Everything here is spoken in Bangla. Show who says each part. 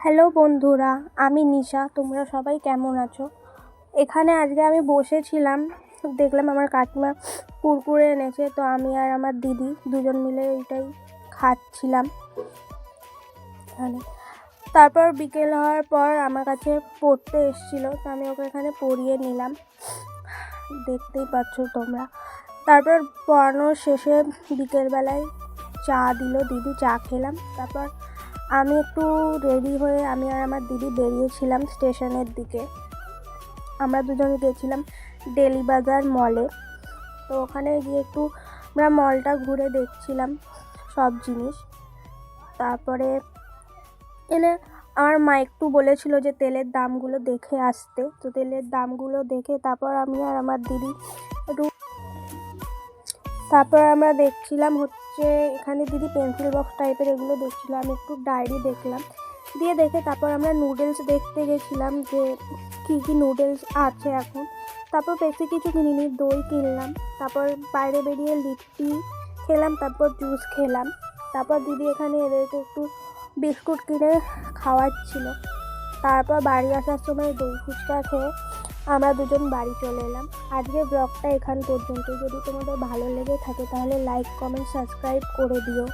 Speaker 1: হ্যালো বন্ধুরা, আমি নিশা। তোমরা সবাই কেমন আছো? এখানে আজকে আমি বসেছিলাম, দেখলাম আমার কাকিমা কুরকুরে এনেছে, তো আমি আর আমার দিদি দুজন মিলে এইটাই খাচ্ছিলাম এখানে। তারপর বিকেল হওয়ার পর আমার কাছে পড়তে এসেছিলো, তো আমি ওকে এখানে পড়িয়ে নিলাম, দেখতেই পাচ্ছ তোমরা। তারপর পড়ানোর শেষে বিকেলবেলায় চা দিল দিদি, চা খেলাম। তারপর আমি একটু রেডি হয়ে আমি আর আমার দিদি বেরিয়েছিলাম স্টেশনের দিকে। আমরা দুজনে গেছিলাম ডেলি বাজার মলে। তো ওখানে গিয়ে একটু আমরা মলটা ঘুরে দেখছিলাম সব জিনিস। তারপরে এনে আমার মা একটু বলেছিল যে তেলের দামগুলো দেখে আসতে, তো তেলের দামগুলো দেখে তারপর আমি আর আমার দিদি একটু তারপর আমরা দেখছিলাম হচ্ছে এখানে দিদি পেন্সিল বক্স টাইপের এগুলো দেখছিলো, আমি একটু ডায়েরি দেখলাম। দেখে তারপর আমরা নুডলস দেখতে গেছিলাম যে কী কী নুডলস আছে এখন। তারপর বেশি কিছু কিনিনি, দই কিনলাম। তারপর বাইরে বেরিয়ে লিট্টি খেলাম, তারপর জুস খেলাম। তারপর দিদি এখানে এদেরকে একটু বিস্কুট কিনে খাওয়াচ্ছিল। তারপর বাড়ি আসার সময় দই ফুচকা খেয়ে আমরা দুজন বাড়ি চলে এলাম। আজকের ব্লগটা এখান পর্যন্ত। যদি তোমাদের ভালো লেগে থাকে তাহলে লাইক, কমেন্ট, সাবস্ক্রাইব করে দিও।